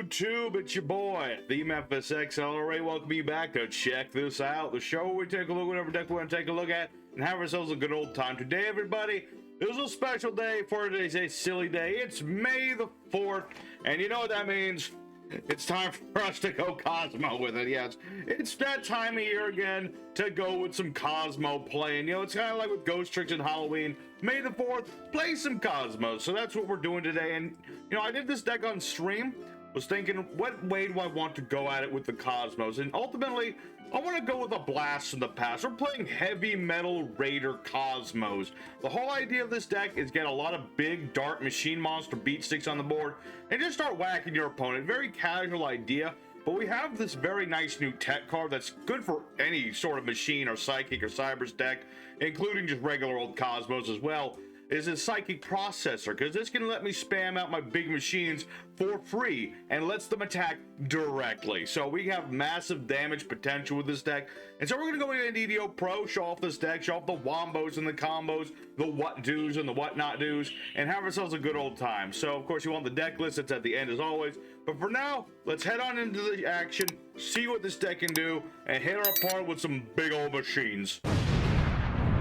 YouTube? It's your boy, the Memphis XLRA. Welcome you back to Check This Out, the show where we take a look at whatever deck we want to take a look at and have ourselves a good old time. Today, everybody, it was a special day for today's a silly day. It's May the 4th, and you know what that means? It's time for us to go Cosmo with it. Yes, it's that time of year again to go with some Cosmo playing. You know, it's kind of like with Ghost Tricks and Halloween. May the 4th, play some Cosmos. So that's what we're doing today. And, you know, I did this deck on stream. Was thinking, what way do I want to go at it with the Cosmos? And ultimately, I want to go with a blast from the past. We're playing Heavy Metal Raider Cosmos. The whole idea of this deck is get a lot of big Dart Machine Monster beat sticks on the board and just start whacking your opponent. Very casual idea, but we have this very nice new tech card that's good for any sort of machine or psychic or cybers deck, including just regular old Cosmos as well. Is a psychic processor, because this can let me spam out my big machines for free and lets them attack directly. So we have massive damage potential with this deck. And so we're going to go into yugioh Pro, show off this deck, show off the wombos and the combos, the what do's and the what not do's, and have ourselves a good old time. So of course you want the deck list, it's at the end as always. But for now, let's head on into the action, see what this deck can do, and hit our opponent with some big old machines.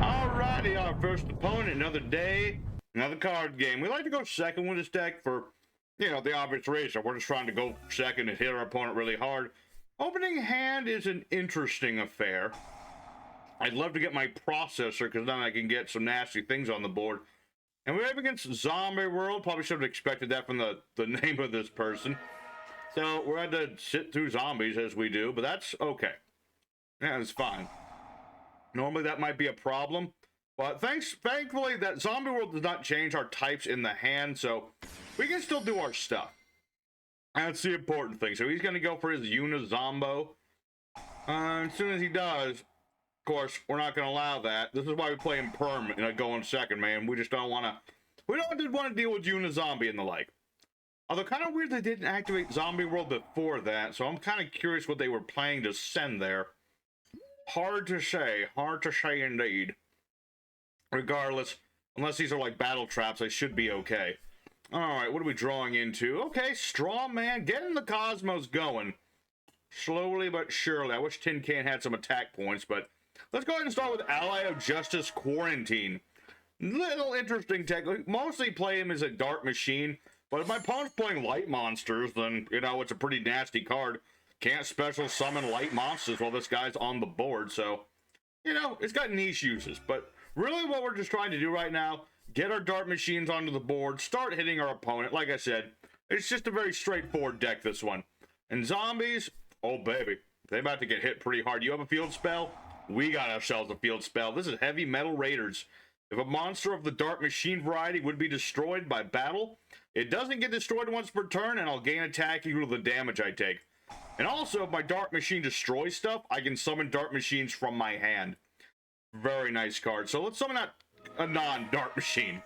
Alrighty, our first opponent, another day, another card game. We like to go second with this deck for, you know, the obvious reason. We're just trying to go second and hit our opponent really hard. Opening hand is an interesting affair. I'd love to get my processor, because then I can get some nasty things on the board. And we're up against Zombie World. Probably should have expected that from the name of this person. So we're going to sit through zombies as we do, but that's okay. Yeah, it's fine. Normally that might be a problem, but thankfully that Zombie World does not change our types in the hand, so we can still do our stuff. That's the important thing. So he's going to go for his Unizombo. As soon as he does, of course, we're not going to allow that. This is why we play him perm and go in second, man. We just don't want to. We don't want to deal with Unizombie and the like. Although kind of weird they didn't activate Zombie World before that, so I'm kind of curious what they were planning to send there. Hard to say indeed. Regardless, unless these are like battle traps, I should be okay. Alright, what are we drawing into? Okay, Straw Man, getting the Cosmos going. Slowly but surely. I wish Tin Can had some attack points, but let's go ahead and start with Ally of Justice Quarantine. Little interesting tech. Mostly play him as a Dart Machine, but if my opponent's playing light monsters, then, you know, it's a pretty nasty card. Can't special summon light monsters while this guy's on the board, so, you know, it's got niche uses. But really what we're just trying to do right now, get our Dart Machines onto the board, start hitting our opponent. Like I said, it's just a very straightforward deck, this one. And zombies, oh baby, they're about to get hit pretty hard. You have a field spell? We got ourselves a field spell. This is Heavy Metal Raiders. If a monster of the Dart Machine variety would be destroyed by battle, it doesn't get destroyed once per turn, and I'll gain attack equal to the damage I take. And also, if my Dart Machine destroys stuff, I can summon Dart Machines from my hand. Very nice card. So let's summon out a non-Dart Machine.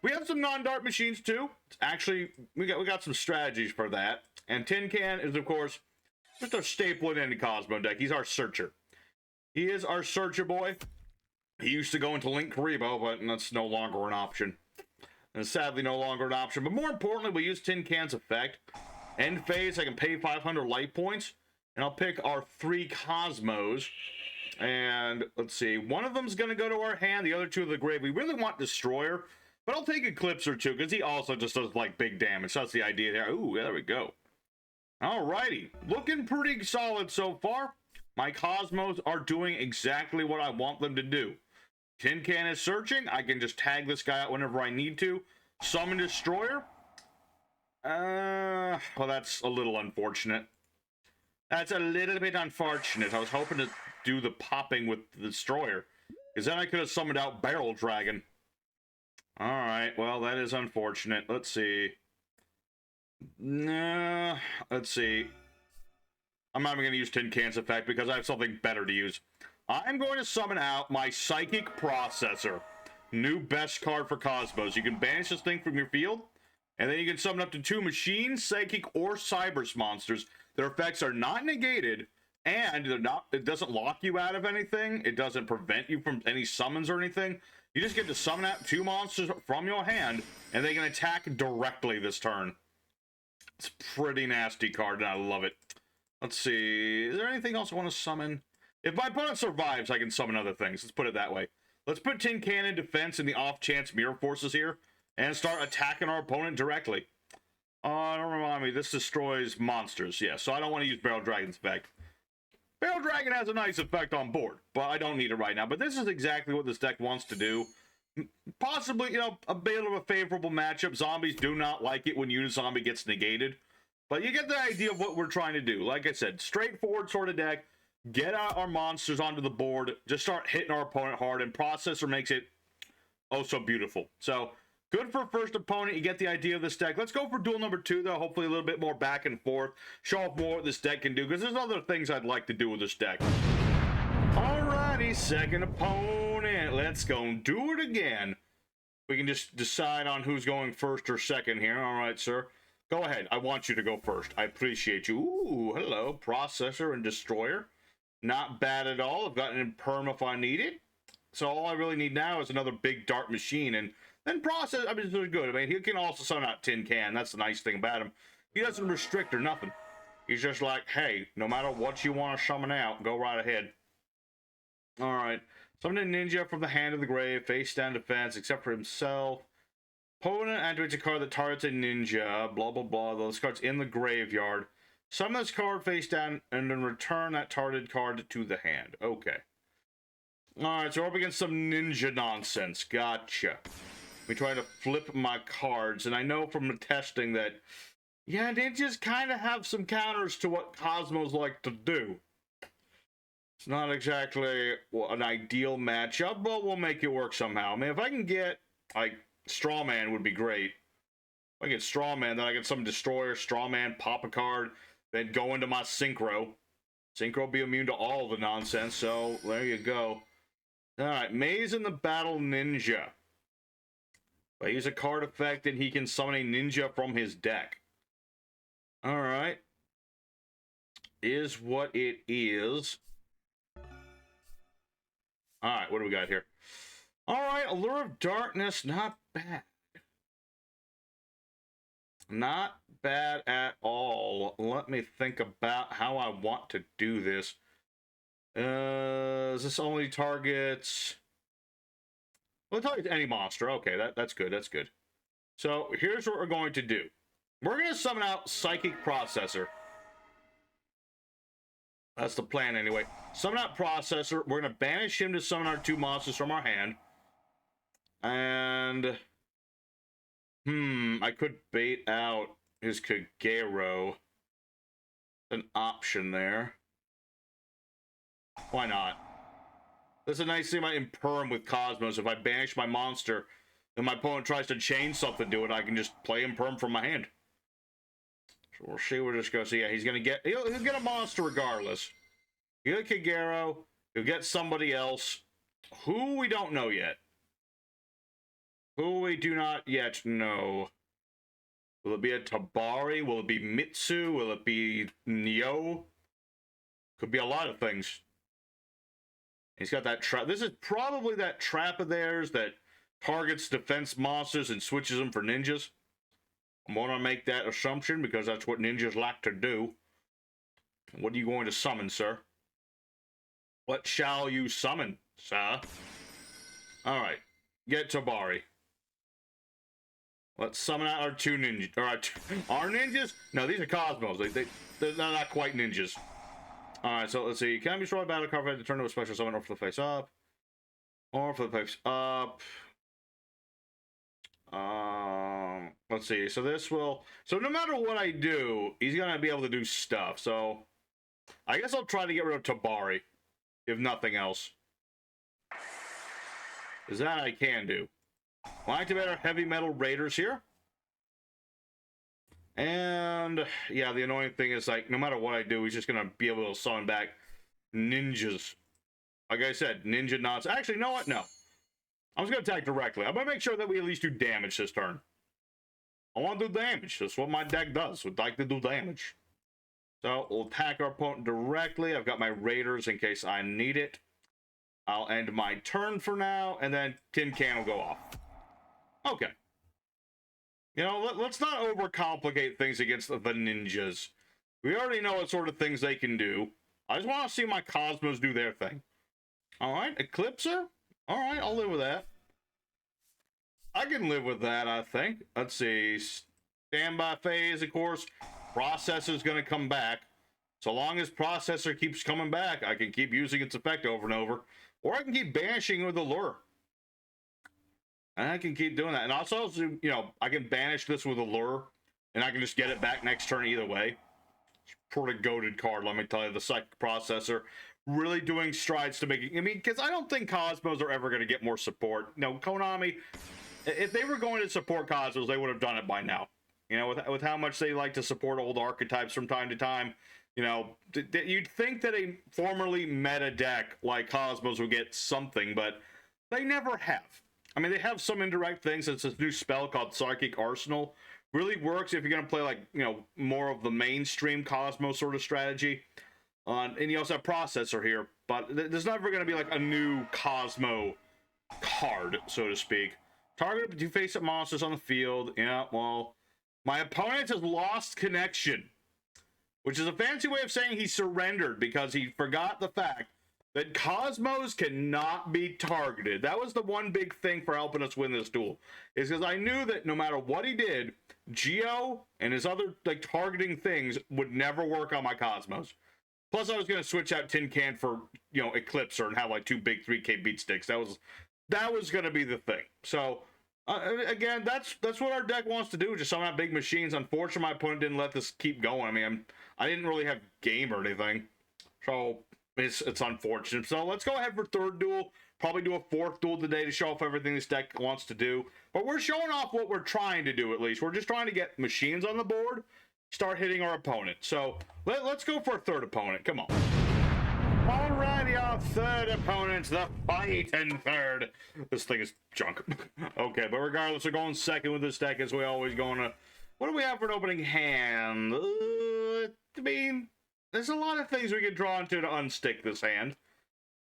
We have some non-Dart Machines too. Actually, we got some strategies for that. And Tin Can is, of course, just a staple in any Cosmo deck. He's our searcher. He is our searcher boy. He used to go into Link Karibo, but that's no longer an option. And sadly, no longer an option. But more importantly, we use Tin Can's effect. End phase, I can pay 500 light points, and I'll pick our 3 Cosmos. And let's see, one of them's going to go to our hand, the other 2 to the grave. We really want Destroyer, but I'll take Eclipse or 2, because he also just does, like, big damage. So that's the idea there. Ooh, there we go. Alrighty, looking pretty solid so far. My Cosmos are doing exactly what I want them to do. Tin Can is searching. I can just tag this guy out whenever I need to. Summon Destroyer. Well, that's a little unfortunate. That's a little bit unfortunate. I was hoping to do the popping with the Destroyer, because then I could have summoned out Barrel Dragon. Alright, well, that is unfortunate. Let's see. Nah, let's see. I'm not even going to use Tin Can's effect, because I have something better to use. I'm going to summon out my Psychic Processor. New best card for Cosmos. You can banish this thing from your field, and then you can summon up to 2 machines, psychic, or cybers monsters. Their effects are not negated, and it doesn't lock you out of anything. It doesn't prevent you from any summons or anything. You just get to summon out 2 monsters from your hand, and they can attack directly this turn. It's a pretty nasty card, and I love it. Let's see. Is there anything else I want to summon? If my opponent survives, I can summon other things. Let's put it that way. Let's put Tin Can in defense in the off chance Mirror Forces here and start attacking our opponent directly. Don't remind me, this destroys monsters. Yeah, so I don't want to use Barrel Dragon's effect. Barrel Dragon has a nice effect on board, but I don't need it right now. But this is exactly what this deck wants to do. Possibly, you know, a bit of a favorable matchup. Zombies do not like it when Unizombie gets negated. But you get the idea of what we're trying to do. Like I said, straightforward sort of deck. Get out our monsters onto the board. Just start hitting our opponent hard. And Processor makes it oh so beautiful. So, good for first opponent. You get the idea of this deck. Let's go for duel number 2, though. Hopefully a little bit more back and forth. Show off more what this deck can do. Because there's other things I'd like to do with this deck. Alrighty, second opponent. Let's go and do it again. We can just decide on who's going first or second here. Alright, sir. Go ahead. I want you to go first. I appreciate you. Ooh, hello. Processor and Destroyer. Not bad at all. I've got an Imperm if I need it. So all I really need now is another big dart machine. And then Process, I mean, it's really good. I mean, he can also summon out Tin Can. That's the nice thing about him. He doesn't restrict or nothing. He's just like, hey, no matter what you want to summon out, go right ahead. Alright. Summon a ninja from the hand of the grave. Face down defense, except for himself. Opponent activates a card that targets a ninja. Blah, blah, blah. Those cards in the graveyard. Summon this card face down, and then return that targeted card to the hand. Okay. Alright, so we're up against some ninja nonsense. Gotcha. We try to flip my cards, and I know from the testing that, yeah, ninjas kind of have some counters to what Cosmos like to do. It's not exactly an ideal matchup, but we'll make it work somehow. I mean, if I can get, like, Strawman would be great. If I get Strawman, then I get some Destroyer, Strawman, pop a card, then go into my Synchro. Synchro will be immune to all the nonsense, so there you go. Alright, Maze in the Battle Ninja. But he's a card effect, and he can summon a ninja from his deck. Alright. Is what it is. Alright, what do we got here? Alright, Allure of Darkness, not bad. Not bad at all. Let me think about how I want to do this. Is this only targets... Well, it targets any monster. Okay, that's good, that's good. So, here's what we're going to do. We're going to summon out Psychic Processor. That's the plan, anyway. Summon out Processor. We're going to banish him to summon our 2 monsters from our hand. And... I could bait out his Kagero. An option there. Why not? That's a nice thing about Imperm with Cosmos. If I banish my monster, and my opponent tries to chain something to it, I can just play Imperm from my hand. So we'll see where this goes. So yeah, he's gonna get he'll get a monster regardless. He'll get Kagero, he'll get somebody else. Who we don't know yet. Who we do not yet know. Will it be a Tabari? Will it be Mitsu? Will it be Nyo? Could be a lot of things. He's got that trap. This is probably that trap of theirs that targets defense monsters and switches them for ninjas. I'm going to make that assumption because that's what ninjas like to do. What are you going to summon, sir? What shall you summon, sir? Alright. Get Tabari. Let's summon out our 2 ninjas. Or our ninjas? No, these are Cosmos. They're not quite ninjas. Alright, so let's see. Can be destroyed battle card to turn to a special summon or for the face up. Or for the face up. Let's see. So this will... So no matter what I do, he's going to be able to do stuff. So I guess I'll try to get rid of Tabari. If nothing else. Because that I can do. We'll activate our Heavy Metal Raiders here. And, yeah, the annoying thing is, like, no matter what I do, he's just going to be able to summon back ninjas. Like I said, ninja nonsense. Actually, you know what? No. I'm just going to attack directly. I'm going to make sure that we at least do damage this turn. I want to do damage. That's what my deck does. Would like to do damage. So, we'll attack our opponent directly. I've got my Raiders in case I need it. I'll end my turn for now, and then Tin Can will go off. Okay. You know, let's not overcomplicate things against the ninjas. We already know what sort of things they can do. I just want to see my Cosmos do their thing. Alright, Eclipser? Alright, I'll live with that. I can live with that, I think. Let's see. Standby phase, of course. Processor's going to come back. So long as processor keeps coming back, I can keep using its effect over and over. Or I can keep banishing with the lure. And I can keep doing that. And also, you know, I can banish this with a lure. And I can just get it back next turn either way. It's a pretty goated card, let me tell you. The Psychic Processor really doing strides to make it. I mean, because I don't think Cosmos are ever going to get more support. No, Konami, if they were going to support Cosmos, they would have done it by now. You know, with how much they like to support old archetypes from time to time. You know, you'd think that a formerly meta deck like Cosmos would get something, but they never have. I mean, they have some indirect things. It's this new spell called Psychic Arsenal. Really works if you're going to play, like, you know, more of the mainstream Cosmos sort of strategy. And you also have Processor here, but there's never going to be, like, a new Cosmo card, so to speak. Target do face-up monsters on the field. Yeah, well, my opponent has lost connection. Which is a fancy way of saying he surrendered because he forgot the fact that Cosmos cannot be targeted. That was the one big thing for helping us win this duel. Is because I knew that no matter what he did, Yugioh and his other like targeting things would never work on my Cosmos. Plus, I was going to switch out Tin Can for, you know, Eclipser and have like 2 big 3K beat sticks. That was going to be the thing. So, again, that's what our deck wants to do, just summon out big machines. Unfortunately, my opponent didn't let this keep going. I mean, I didn't really have game or anything, so it's unfortunate. So let's go ahead for third duel. Probably do a fourth duel today to show off everything this deck wants to do. But we're showing off what we're trying to do, at least. We're just trying to get machines on the board, start hitting our opponent. So let's go for a third opponent. Come on. Alrighty, our third opponent, the fighting third. This thing is junk. Okay, but regardless, we're going second with this deck as we always going to. What do we have for an opening hand? I mean, there's a lot of things we could draw into to unstick this hand.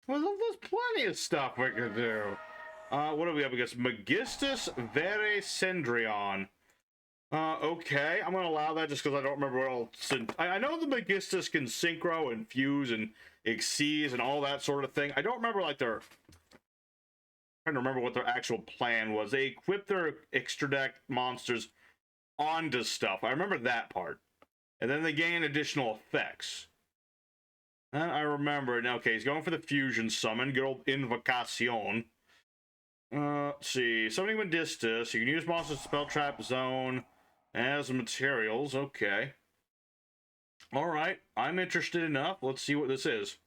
Well, there's plenty of stuff we could do. What do we have against Magistus Vere Cendrillon? Okay, I'm gonna allow that just because I don't remember what else. I know the Magistus can synchro and fuse and exceed and all that sort of thing. I don't remember like I'm trying to remember what their actual plan was. They equip their extra deck monsters onto stuff. I remember that part. And then they gain additional effects. And I remember. Okay, he's going for the fusion summon. Good old Invocation. Let's see. Summoning Magistus. You can use monsters spell trap zone as materials. Okay. Alright. I'm interested enough. Let's see what this is.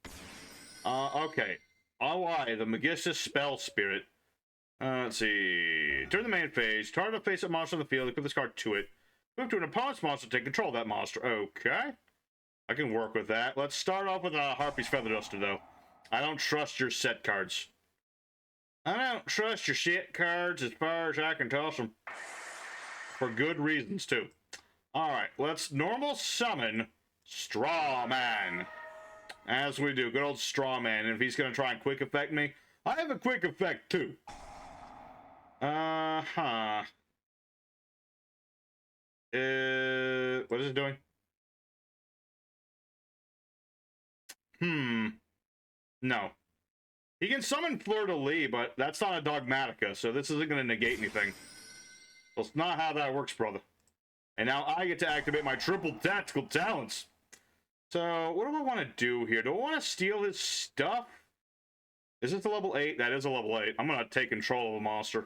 Okay. LI, the Magistus Spell Spirit. Let's see. During the main phase, target a face-up monster on the field, equip this card to it. Move to an opponent's monster to take control of that monster. Okay. I can work with that. Let's start off with a Harpy's Feather Duster, though. I don't trust your set cards. I don't trust your shit cards as far as I can toss them. For good reasons, too. Alright, let's normal summon Straw Man. As we do. Good old Straw Man. And if he's going to try and quick effect me, I have a quick effect, too. What is it doing? No. He can summon Fleur-de-Lis, but that's not a Dogmatica, so this isn't going to negate anything. Well, it's not how that works, brother. And now I get to activate my triple tactical talents. So, what do I want to do here? Do I want to steal his stuff? Is this a level 8? That is a level 8. I'm going to take control of the monster.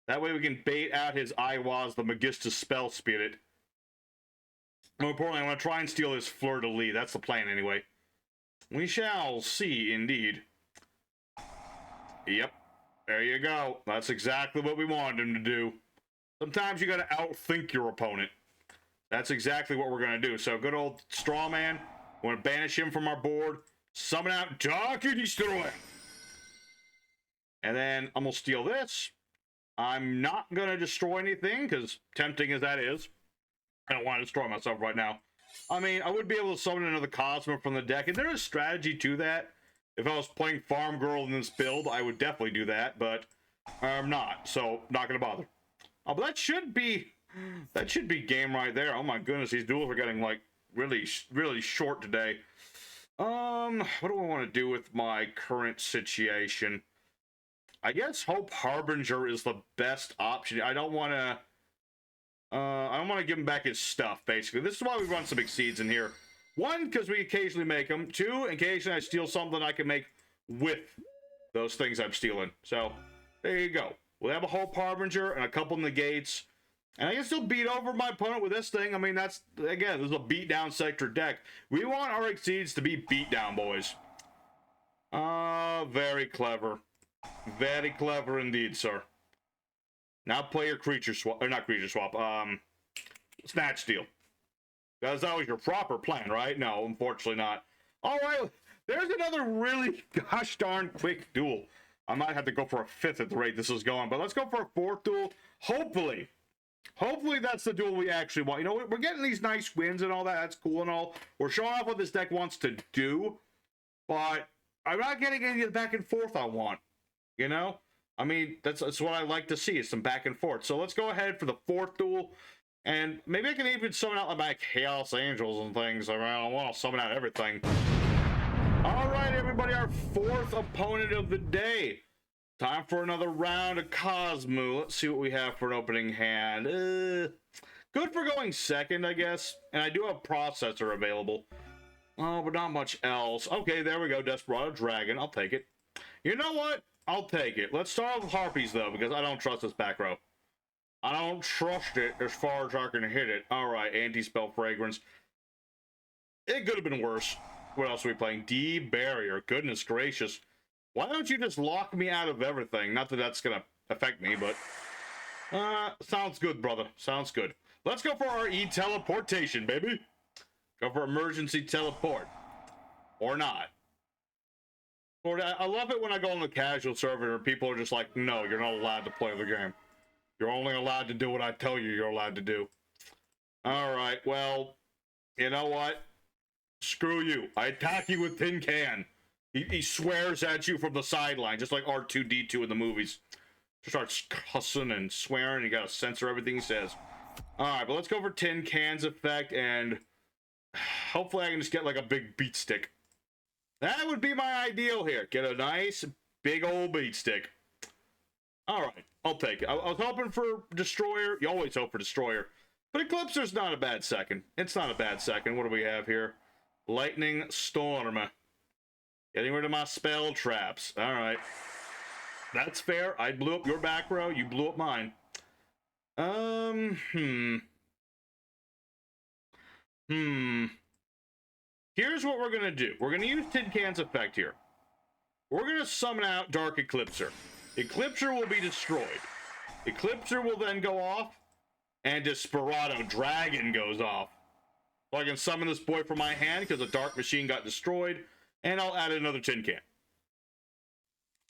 That way we can bait out his Iwaz, the Magistus Spell Spirit. More importantly, I want to try and steal his Fleur-de-Lis. That's the plan, anyway. We shall see, indeed. Yep. There you go. That's exactly what we wanted him to do. Sometimes you gotta outthink your opponent. That's exactly what we're gonna do. So, good old Straw Man. We're gonna banish him from our board. Summon out Dark and Destroy. And then I'm gonna steal this. I'm not gonna destroy anything, because tempting as that is, I don't want to destroy myself right now. I mean, I would be able to summon another Cosmo from the deck, and there is strategy to that. If I was playing Farm Girl in this build, I would definitely do that, but I'm not, so not gonna bother. Oh, but that should be game right there. Oh my goodness, these duels are getting like really short today. What do I want to do with my current situation? I guess Hope Harbinger is the best option. I don't want to give him back his stuff, basically. This is why we run some Exceeds in here. One, because we occasionally make them. Two, occasionally I steal something I can make with those things I'm stealing. So, there you go. We'll have a Hope Harbinger and a couple negates. And I can still beat over my opponent with this thing. I mean, that's, again, this is a beatdown sector deck. We want our Exceeds to be beatdown, boys. Very clever. Very clever indeed, sir. Now play your creature swap, or not creature swap, snatch steal. That's always your proper plan, right? No, unfortunately not. All right, there's another really gosh darn quick duel. I might have to go for a fifth at the rate this is going, but let's go for a fourth duel. Hopefully that's the duel we actually want. You know, we're getting these nice wins and all that. That's cool and all. We're showing off what this deck wants to do, but I'm not getting any of the back and forth I want. You know? I mean, that's what I like to see, is some back and forth. So let's go ahead for the fourth duel. And maybe I can even summon out my Chaos Angels and things. I mean, I want to summon out everything. All right, everybody, our fourth opponent of the day. Time for another round of Kozmo. Let's see what we have for an opening hand. Good for going second, I guess. And I do have Processor available. Oh, but not much else. Okay, there we go. Desperado Dragon. I'll take it. You know what? I'll take it. Let's start with Harpies, though, because I don't trust this back row. I don't trust it as far as I can hit it. All right, Anti-Spell Fragrance. It could have been worse. What else are we playing? D-Barrier. Goodness gracious. Why don't you just lock me out of everything? Not that that's going to affect me, but... sounds good, brother. Sounds good. Let's go for our E-Teleportation, baby. Go for Emergency Teleport. Or not. I love it when I go on the casual server and people are just like, no, you're not allowed to play the game. You're only allowed to do what I tell you you're allowed to do. All right, well, you know what? Screw you. I attack you with Tin Can. He swears at you from the sideline, just like R2-D2 in the movies. Just starts cussing and swearing. You gotta censor everything he says. All right, but let's go for Tin Can's effect, and hopefully I can just get like a big beat stick. That would be my ideal here. Get a nice, big old beat stick. All right, I'll take it. I was hoping for Destroyer. You always hope for Destroyer. But Eclipser's not a bad second. It's not a bad second. What do we have here? Lightning Storm. Getting rid of my spell traps. All right. That's fair. I blew up your back row. You blew up mine. Here's what we're going to do. We're going to use Tin Can's effect here. We're going to summon out Dark Eclipser. Eclipser will be destroyed. Eclipser will then go off, and Desperado Dragon goes off. So I can summon this boy from my hand because the Dark Machine got destroyed, and I'll add another Tin Can.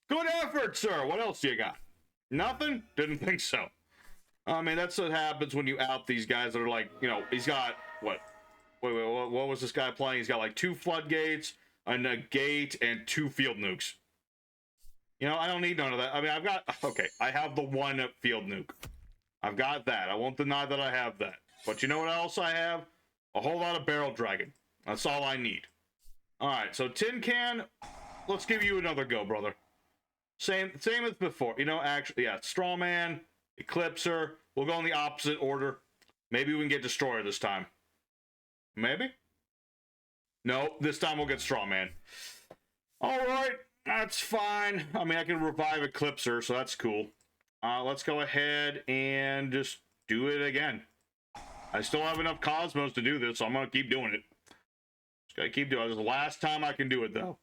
Good effort, sir. What else do you got? Nothing? Didn't think so. I mean, that's what happens when you out these guys that are like, you know, he's got, what? Wait, what was this guy playing? He's got like 2 floodgates, a negate, and 2 field nukes. You know, I don't need none of that. I mean, I've got, okay, I have the 1 field nuke. I've got that. I won't deny that I have that. But you know what else I have? A whole lot of Barrel Dragon. That's all I need. All right, so Tin Can, let's give you another go, brother. Same as before. You know, actually, yeah, Strawman, Eclipser. We'll go in the opposite order. Maybe we can get Destroyer this time. Maybe? No, this time we'll get Strawman. All right, that's fine. I mean, I can revive Eclipser, so that's cool. Let's go ahead and just do it again. I still have enough Cosmos to do this, so I'm going to keep doing it. Just got to keep doing it. This is the last time I can do it, though.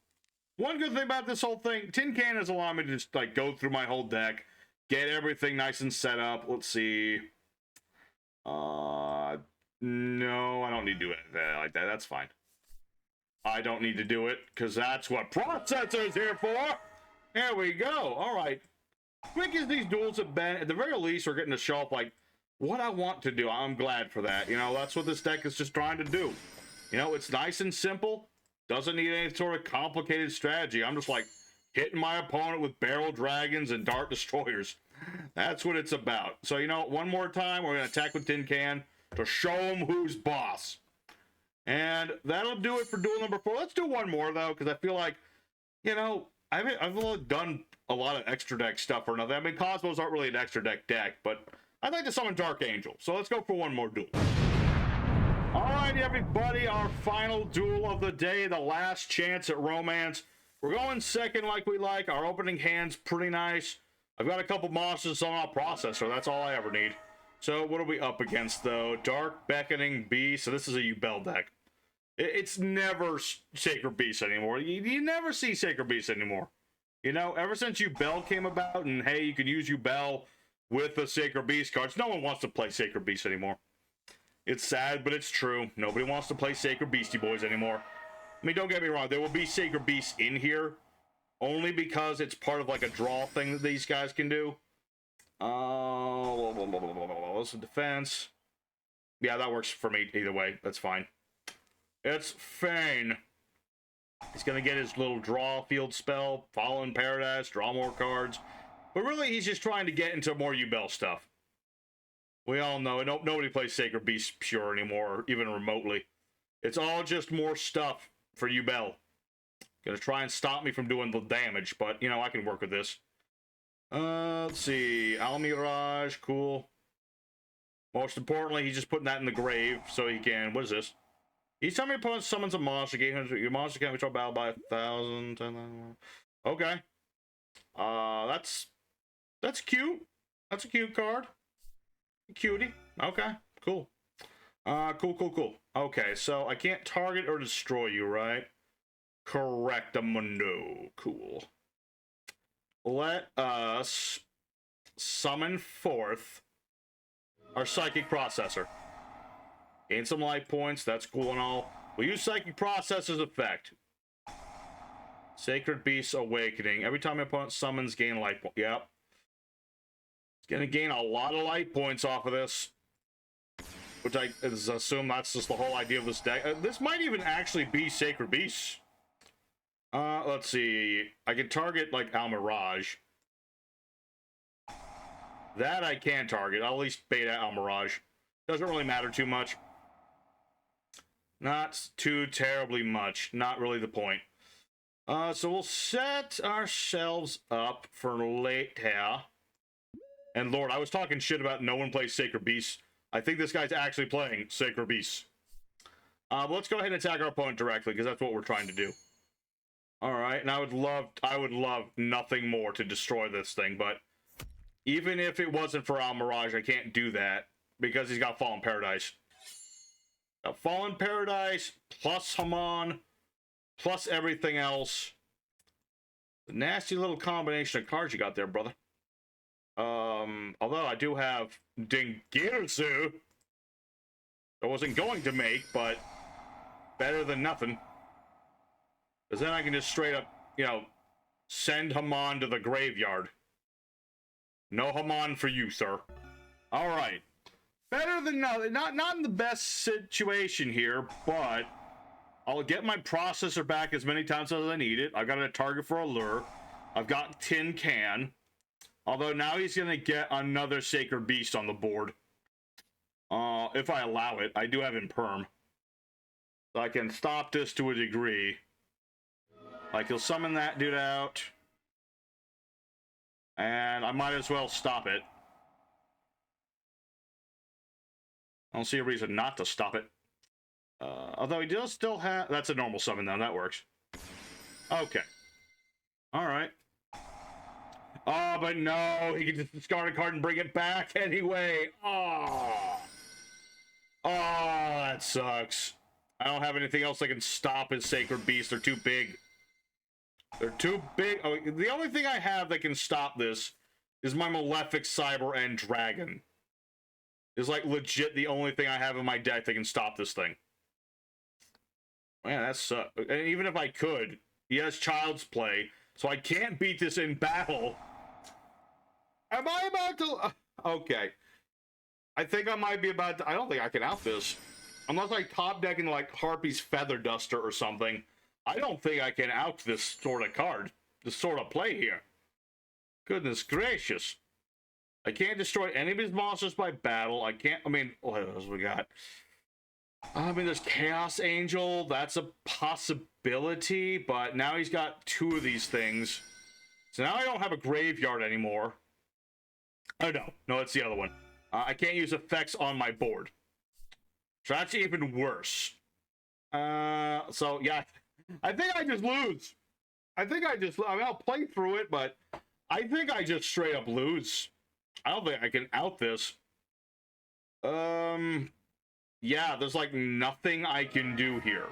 One good thing about this whole thing, Tin Can has allowed me to just, like, go through my whole deck, get everything nice and set up. Let's see. No, I don't need to do it like that. That's fine. I don't need to do it, because that's what Processor is here for. There we go. All right. Quick as these duels have been, at the very least, we're getting to show up, like, what I want to do. I'm glad for that. You know, that's what this deck is just trying to do. You know, it's nice and simple. Doesn't need any sort of complicated strategy. I'm just like, hitting my opponent with barrel dragons and dart destroyers. That's what it's about. So, you know, one more time, we're going to attack with Tin Can to show him who's boss. And that'll do it for duel number 4. Let's do one more, though, because I feel like, you know, I've done a lot of extra deck stuff or nothing. I mean, Cosmos aren't really an extra deck, but I'd like to summon Dark Angel. So let's go for one more duel. Alright, everybody, our final duel of the day, the last chance at romance. We're going second like we like. Our opening hand's pretty nice. I've got a couple monsters on our processor. That's all I ever need. So what are we up against, though? Dark Beckoning Beast. So this is a Yubel deck. It's never Sacred Beast anymore. You never see Sacred Beast anymore. You know, ever since Yubel came about, and hey, you can use Yubel with the Sacred Beast cards, no one wants to play Sacred Beast anymore. It's sad, but it's true. Nobody wants to play Sacred Beastie Boys anymore. I mean, don't get me wrong. There will be Sacred Beasts in here, only because it's part of like a draw thing that these guys can do. What's the defense? Yeah, that works for me either way. That's fine. It's Fane. He's going to get his little draw field spell, Fallen Paradise, draw more cards. But really, he's just trying to get into more Yubel stuff. We all know it. Nobody plays Sacred Beast pure anymore, even remotely. It's all just more stuff for Yubel. Gonna try and stop me from doing the damage, but, you know, I can work with this. Let's see. Almirage, cool. Most importantly, he's just putting that in the grave so he can... What is this? Each time your opponent summons a monster, your monster can't control battle by 1,000. Okay. That's cute. That's a cute card. Cutie. Okay, cool. Cool. Okay, so I can't target or destroy you, right? Correctamundo. Cool. Let us summon forth our Psychic Processor. Gain some life points, that's cool and all. We'll use Psychic Processor's effect. Sacred Beast Awakening. Every time my opponent summons, gain life points. Yep. It's gonna gain a lot of light points off of this. Which I assume that's just the whole idea of this deck. This might even actually be Sacred Beast. Let's see. I can target, like, Almirage. That I can target. I'll at least bait out Almirage. Doesn't really matter too much. Not too terribly much. Not really the point. So we'll set ourselves up for later. And Lord, I was talking shit about no one plays Sacred Beast. I think this guy's actually playing Sacred Beast. But let's go ahead and attack our opponent directly, because that's what we're trying to do. Alright, and I would love nothing more to destroy this thing, but even if it wasn't for Almirage, I can't do that, because he's got Fallen Paradise. Got Fallen Paradise, plus Haman, plus everything else. The nasty little combination of cards you got there, brother. Although I do have Dingirsu. I wasn't going to make, but better than nothing. Because then I can just straight up, you know, send Haman to the graveyard. No Haman for you, sir. Alright. Better than nothing. Not in the best situation here, but I'll get my processor back as many times as I need it. I've got a target for a lure. I've got Tin Can. Although now he's going to get another Sacred Beast on the board. If I allow it. I do have Imperm. So I can stop this to a degree. Like, he'll summon that dude out. And I might as well stop it. I don't see a reason not to stop it. Although he does still have... That's a normal summon, though. That works. Okay. Alright. Oh, but no, he can just discard a card and bring it back anyway. Oh, that sucks. I don't have anything else that can stop his Sacred Beast. They're too big. They're too big. Oh, the only thing I have that can stop this is my Malefic Cyber End Dragon. Is like legit the only thing I have in my deck that can stop this thing. Man, that sucks. And even if I could, he has Child's Play, so I can't beat this in battle. Am I about to... Okay. I think I might be about to... I don't think I can out this. Unless I top deck in like Harpy's Feather Duster or something. I don't think I can out this sort of card. sort of play here. Goodness gracious. I can't destroy any of his monsters by battle. I can't, I mean, what else we got? I mean, there's Chaos Angel. That's a possibility, but now he's got 2 of these things. So now I don't have a graveyard anymore. Oh, no, it's the other one. I can't use effects on my board. So that's even worse. So, yeah, I think I just lose. I mean, I'll play through it, but I think I just straight up lose. I don't think I can out this. Yeah, there's like nothing I can do here.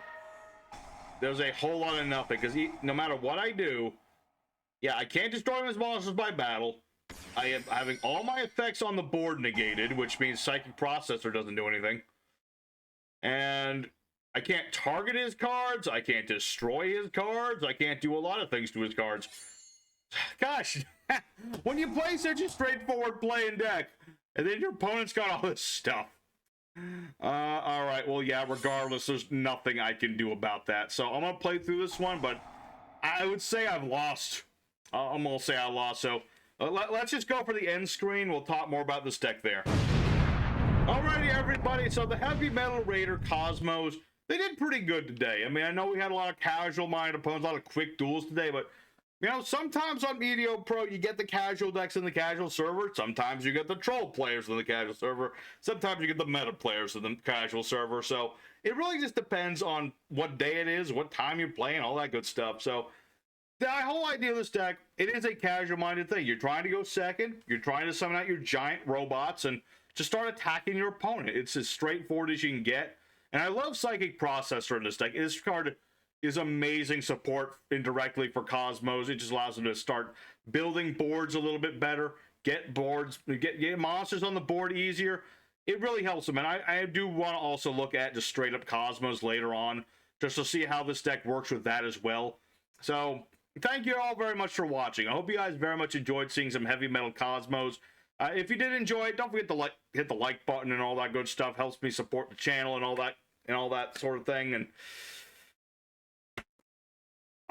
There's a whole lot of nothing, because no matter what I do, yeah, I can't destroy his monsters by battle. I am having all my effects on the board negated, which means Psychic Processor doesn't do anything. And I can't target his cards, I can't destroy his cards, I can't do a lot of things to his cards. Gosh, when you play such a straightforward playing deck, and then your opponent's got all this stuff. Alright, well, yeah, regardless, there's nothing I can do about that. So I'm gonna play through this one, but I would say I've lost. I'm gonna say I lost, so let's just go for the end screen. We'll talk more about this deck there. Alrighty, everybody, so the Heavy Metal Raider Cosmos, they did pretty good today. I mean, I know we had a lot of casual-minded opponents, a lot of quick duels today, but you know, sometimes on yugioh Pro, you get the casual decks in the casual server. Sometimes you get the troll players in the casual server. Sometimes you get the meta players in the casual server. So it really just depends on what day it is, what time you're playing, all that good stuff. So the whole idea of this deck, it is a casual-minded thing. You're trying to go second. You're trying to summon out your giant robots and just start attacking your opponent. It's as straightforward as you can get. And I love Psychic Processor in this deck. This card is amazing support indirectly for Cosmos. It just allows them to start building boards a little bit better, get monsters on the board easier. It really helps them, and I do want to also look at just straight up Cosmos later on, just to see how this deck works with that as well. So thank you all very much for watching. I hope you guys very much enjoyed seeing some Heavy Metal Cosmos. If you did enjoy it, don't forget to hit the like button and all that good stuff. Helps me support the channel and all that sort of thing. And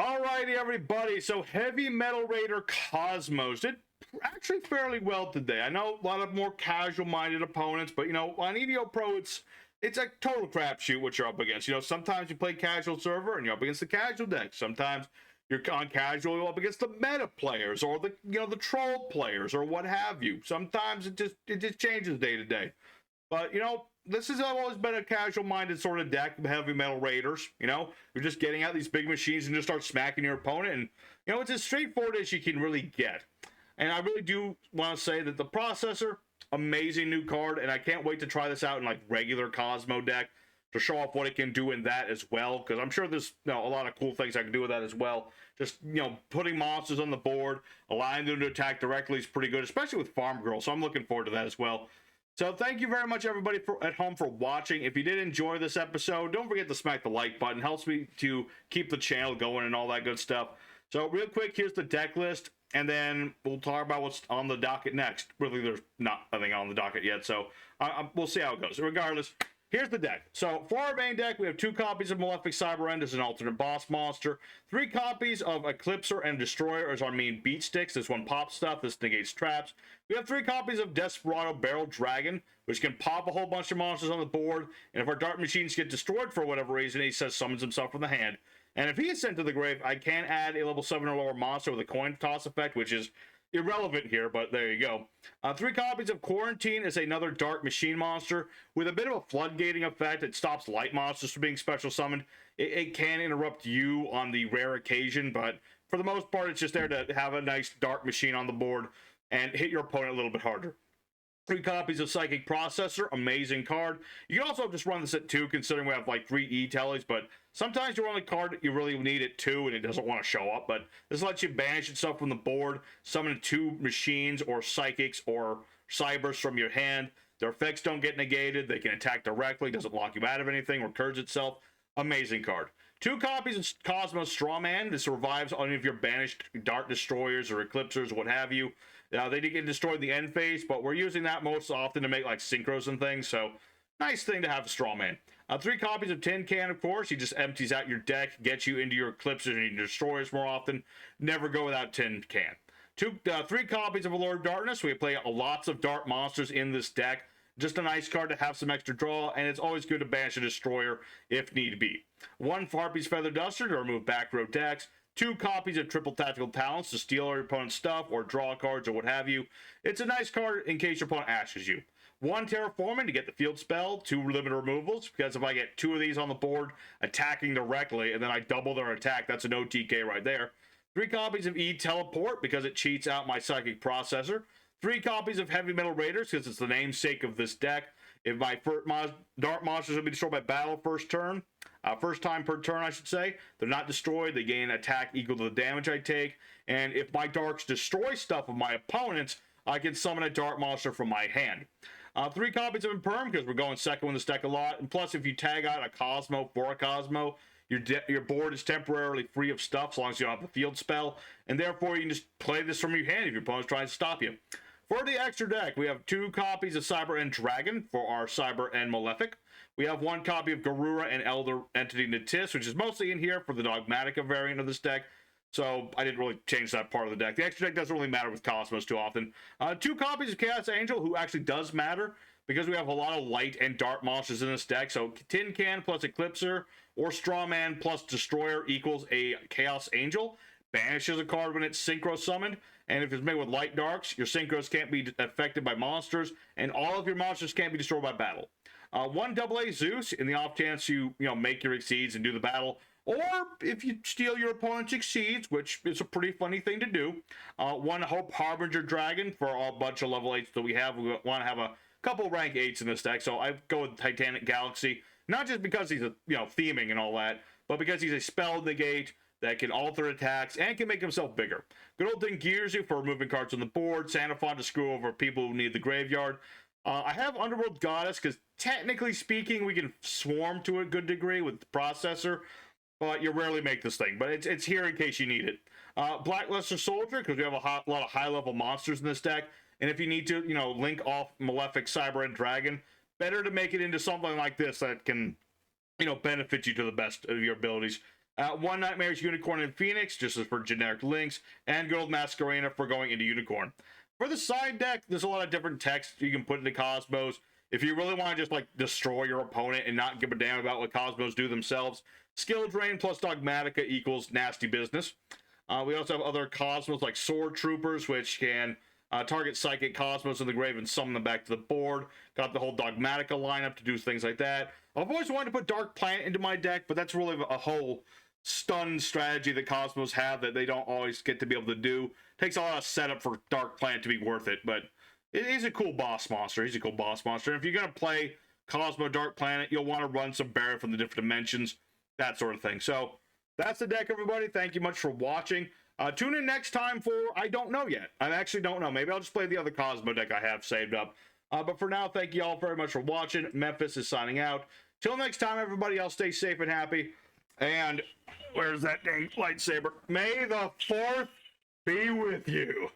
alrighty, everybody, so Heavy Metal Raider Cosmos did actually fairly well today. I know a lot of more casual-minded opponents, but, you know, on yugioh Pro, it's a total crapshoot what you're up against. You know, sometimes you play casual server, and you're up against the casual deck. Sometimes you're on casual, you're up against the meta players, or the troll players, or what have you. Sometimes it just changes day to day. But, you know, this has always been a casual-minded sort of deck, Heavy Metal Raiders. You know, you're just getting out these big machines and just start smacking your opponent. And, you know, it's as straightforward as you can really get. And I really do want to say that the Processor, amazing new card. And I can't wait to try this out in, like, regular Cosmo deck to show off what it can do in that as well. Because I'm sure there's, you know, a lot of cool things I can do with that as well. Just, you know, putting monsters on the board, allowing them to attack directly is pretty good, especially with Farm Girl. So I'm looking forward to that as well. So thank you very much, everybody at home, for watching. If you did enjoy this episode, don't forget to smack the like button. It helps me to keep the channel going and all that good stuff. So real quick, here's the deck list, and then we'll talk about what's on the docket next. Really, there's nothing on the docket yet, so we'll see how it goes. Regardless, here's the deck. So for our main deck, we have 2 copies of Malefic Cyber-End as an alternate boss monster, 3 copies of Eclipser and Destroyer as our main beat sticks. This one pops stuff, this negates traps. We have 3 copies of Desperado Barrel Dragon, which can pop a whole bunch of monsters on the board, and if our Dark Machines get destroyed for whatever reason, he says summons himself from the hand. And if he is sent to the grave, I can add a level 7 or lower monster with a coin toss effect, which is irrelevant here, but there you go. 3 copies of Quarantine is another Dark Machine monster with a bit of a floodgating effect. It stops light monsters from being special summoned. It can interrupt you on the rare occasion, but for the most part, it's just there to have a nice Dark Machine on the board and hit your opponent a little bit harder. 3 copies of Psychic Processor, amazing card. You can also just run this at 2, considering we have like 3 E-Tellies, but sometimes you run a card that you really need at 2 and it doesn't want to show up, but this lets you banish itself from the board, summon 2 machines or psychics or cybers from your hand. Their effects don't get negated, they can attack directly, doesn't lock you out of anything, recurs itself. Amazing card. 2 copies of Cosmos Strawman. This revives any of your banished Dark Destroyers or Eclipsers, what have you. They did get destroyed in the end phase, but we're using that most often to make like synchros and things, so nice thing to have a Strawman. 3 copies of Tin Can, of course. He just empties out your deck, gets you into your Eclipses and your Destroyers more often. Never go without Tin Can. 3 copies of Allure of Darkness. We play lots of dark monsters in this deck. Just a nice card to have some extra draw, and it's always good to banish a Destroyer if need be. 1 Harpy's Feather Duster to remove back row decks. 2 copies of Triple Tactical Talents to steal your opponent's stuff or draw cards or what have you. It's a nice card in case your opponent ashes you. 1 Terraforming to get the field spell, 2 limited removals, because if I get 2 of these on the board attacking directly and then I double their attack, that's an OTK right there. 3 copies of E Teleport because it cheats out my Psychic Processor. 3 copies of Heavy Metal Raiders because it's the namesake of this deck. If my dark monsters will be destroyed by battle first time per turn, I should say, they're not destroyed. They gain attack equal to the damage I take. And if my darks destroy stuff of my opponents, I can summon a dark monster from my hand. 3 copies of Imperm because we're going second with this deck a lot. And plus, if you tag out a Kozmo for a Kozmo, your board is temporarily free of stuff as long as you don't have the field spell. And therefore, you can just play this from your hand if your opponent's trying to stop you. For the extra deck, we have 2 copies of Cyber End Dragon for our Cyber End Malefic. We have 1 copy of Garura and Elder Entity Natis, which is mostly in here for the Dogmatica variant of this deck. So I didn't really change that part of the deck. The extra deck doesn't really matter with Cosmos too often. 2 copies of Chaos Angel, who actually does matter because we have a lot of light and dark monsters in this deck. So Tin Can plus Eclipser or Strawman plus Destroyer equals a Chaos Angel. Banishes a card when it's synchro summoned, and if it's made with light darks, your synchros can't be affected by monsters, and all of your monsters can't be destroyed by battle. 1 AA Zeus in the off chance you make your Exceeds and do the battle, or if you steal your opponent's Exceeds, which is a pretty funny thing to do. 1 Hope Harbinger Dragon for a bunch of level 8s that we have. We want to have a couple rank 8s in this deck, so I go with Titanic Galaxy, not just because he's a theming and all that, but because he's a spell negate that can alter attacks and can make himself bigger. Good old thing Girzu for removing cards on the board. Xenophon to screw over people who need the graveyard. I have Underworld Goddess because technically speaking, we can swarm to a good degree with the processor, but you rarely make this thing. But it's here in case you need it. Blackluster Soldier because we have a lot of high-level monsters in this deck. And if you need to, link off Malefic, Cyber, and Dragon, better to make it into something like this that can, benefit you to the best of your abilities. 1 Nightmares Unicorn and Phoenix, just as for generic links, and good old Masquerena for going into Unicorn. For the side deck, there's a lot of different text you can put into Cosmos. If you really want to just destroy your opponent and not give a damn about what Cosmos do themselves, Skill Drain plus Dogmatica equals nasty business. We also have other Cosmos like Sword Troopers, which can target Psychic Cosmos in the grave and summon them back to the board. Got the whole Dogmatica lineup to do things like that. I've always wanted to put Dark Planet into my deck, but that's really a whole stun strategy that Cosmos have that they don't always get to be able to do. Takes a lot of setup for Dark Planet to be worth it, but it is a cool boss monster. He's a cool boss monster. And if you're going to play Cosmo Dark Planet, you'll want to run some Barret from the different dimensions, that sort of thing. So that's the deck, everybody. Thank you much for watching. Tune in next time for, I don't know yet. I actually don't know. Maybe I'll just play the other Cosmo deck I have saved up. But for now, thank you all very much for watching. Memphis is signing out. Till next time, everybody, I'll stay safe and happy. And where's that dang lightsaber? May the 4th be with you.